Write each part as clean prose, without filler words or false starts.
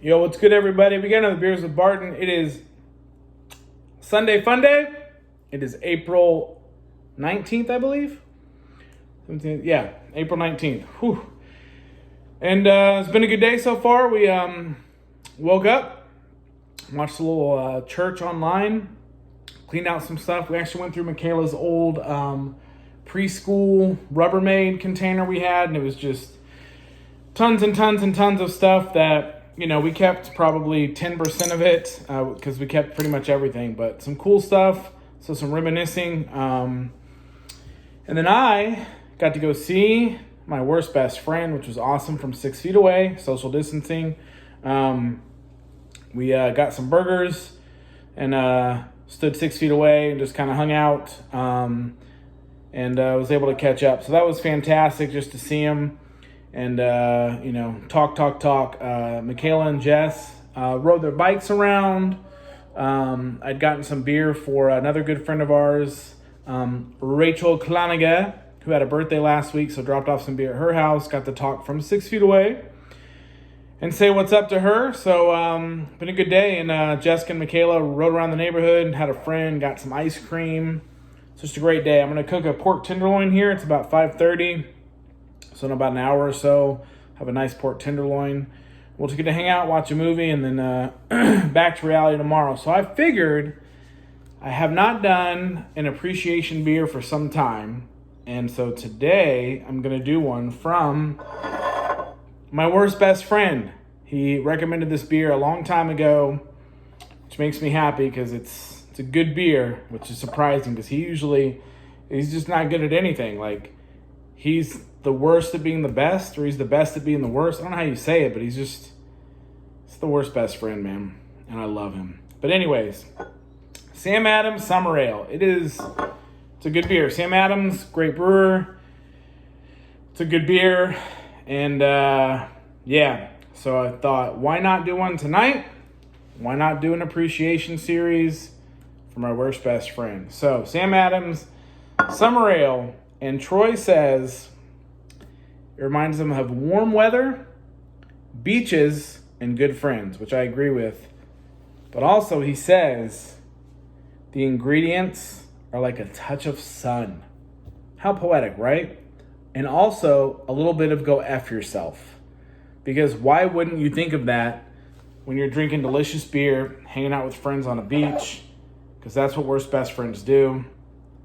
Yo, what's good, everybody? We got another Beers with Barton. It is Sunday Fun Day. It is April 19th, I believe. 17th, yeah, April 19th. Whew. And it's been a good day so far. We woke up, watched a little church online, cleaned out some stuff. We actually went through Michaela's old preschool Rubbermaid container we had, and it was just tons and tons and tons of stuff that, you know, we kept probably 10% of it because we kept pretty much everything, but some cool stuff, so some reminiscing. And then I got to go see my worst best friend, which was awesome, from 6 feet away, social distancing. We got some burgers and stood 6 feet away and just kind of hung out and was able to catch up. So that was fantastic just to see him. And, talk. Michaela and Jess rode their bikes around. I'd gotten some beer for another good friend of ours, Rachel Klaniga, who had a birthday last week, so dropped off some beer at her house. Got to talk from 6 feet away and say what's up to her. So, been a good day. And Jessica and Michaela rode around the neighborhood, had a friend, got some ice cream. It's just a great day. I'm going to cook a pork tenderloin here. It's about 5:30. So in about an hour or so, have a nice pork tenderloin. We'll just get to hang out, watch a movie, and then back to reality tomorrow. So I figured I have not done an appreciation beer for some time. And so today I'm going to do one from my worst best friend. He recommended this beer a long time ago, which makes me happy because it's a good beer, which is surprising because he's just not good at anything. Like, he's the worst at being the best, or he's the best at being the worst. I don't know how you say it, but it's the worst best friend, man. And I love him. But anyways, Sam Adams Summer Ale. It's a good beer. Sam Adams, great brewer. It's a good beer. And so I thought, why not do one tonight? Why not do an appreciation series for my worst best friend? So Sam Adams Summer Ale. And Troy says it reminds him of warm weather, beaches, and good friends, which I agree with. But also he says the ingredients are like a touch of sun. How poetic, right? And also a little bit of go F yourself. Because why wouldn't you think of that when you're drinking delicious beer, hanging out with friends on a beach? Because that's what worst best friends do.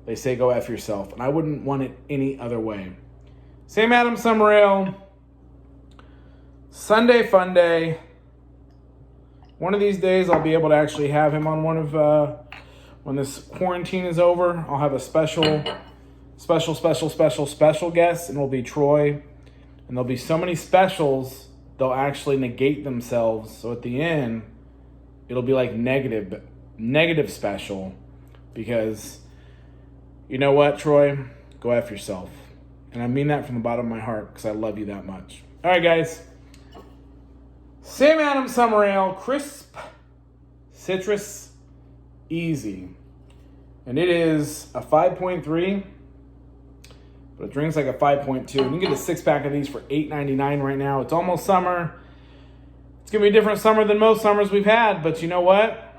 They say go F yourself, and I wouldn't want it any other way. Sam Adams Summer Ale, Sunday Fun Day. One of these days I'll be able to actually have him on when this quarantine is over. I'll have a special guest, and it'll be Troy. And there'll be so many specials, they'll actually negate themselves. So at the end, it'll be like negative special, because you know what, Troy? Go F yourself. And I mean that from the bottom of my heart because I love you that much. All right, guys. Sam Adams Summer Ale, crisp, citrus, easy. And it is a 5.3, but it drinks like a 5.2. And you can get a 6-pack of these for $8.99 right now. It's almost summer. It's going to be a different summer than most summers we've had, but you know what?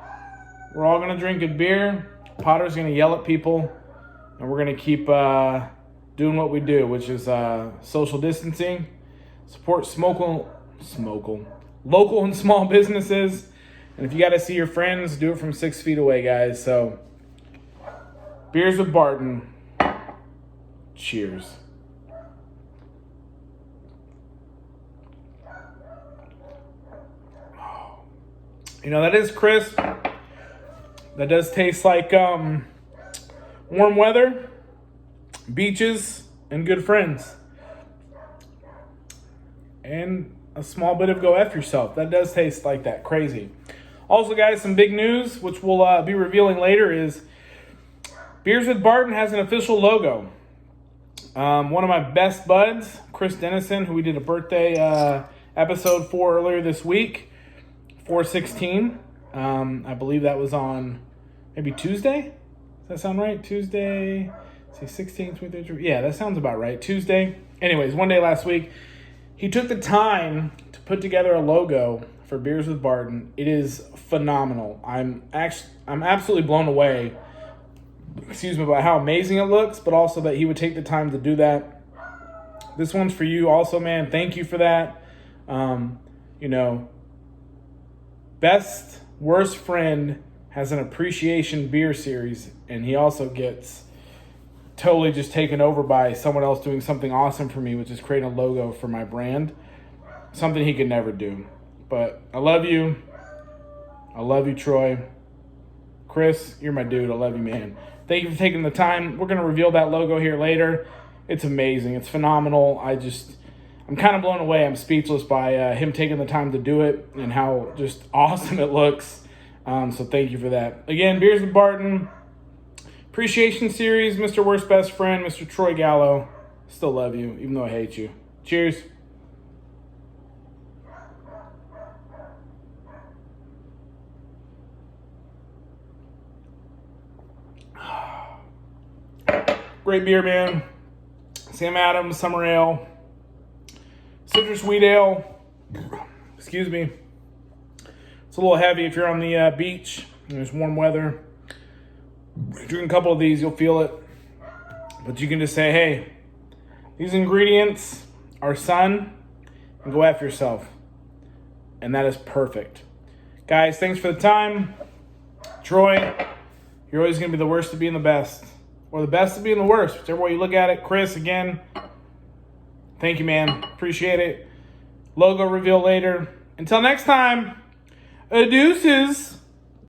We're all going to drink good beer. Potter's going to yell at people. And we're going to keep doing what we do, which is social distancing, support local and small businesses. And if you got to see your friends, do it from 6 feet away, guys. So, Beers with Barton. Cheers. You know, that is crisp. That does taste like warm weather, beaches, and good friends. And a small bit of go F yourself. That does taste like that. Crazy. Also, guys, some big news, which we'll be revealing later, is Beers with Barton has an official logo. One of my best buds, Chris Dennison, who we did a birthday episode for earlier this week, 4/16. I believe that was on maybe Tuesday. Does that sound right? Tuesday, say 16th, 23rd. Yeah, that sounds about right. Tuesday. Anyways, one day last week, he took the time to put together a logo for Beers with Barton. It is phenomenal. I'm absolutely blown away, by how amazing it looks, but also that he would take the time to do that. This one's for you also, man. Thank you for that. Best Worst Friend has an appreciation beer series, and he also gets totally just taken over by someone else doing something awesome for me, which is creating a logo for my brand. Something he could never do. But I love you. I love you, Troy. Chris, you're my dude. I love you, man. Thank you for taking the time. We're going to reveal that logo here later. It's amazing. It's phenomenal. I'm kind of blown away. I'm speechless by him taking the time to do it and how just awesome it looks. So thank you for that. Again, Beers with Barton. Appreciation series, Mr. Worst Best Friend, Mr. Troy Gallo. Still love you, even though I hate you. Cheers. Great beer, man. Sam Adams Summer Ale. Citrus Wheat Ale. Excuse me. It's a little heavy if you're on the beach and there's warm weather. Drink a couple of these, you'll feel it. But you can just say, hey, these ingredients are sun, and go after yourself. And that is perfect. Guys, thanks for the time. Troy, you're always going to be the worst to be in the best. Or the best to be in the worst, whichever way you look at it. Chris, again, thank you, man. Appreciate it. Logo reveal later. Until next time, deuces.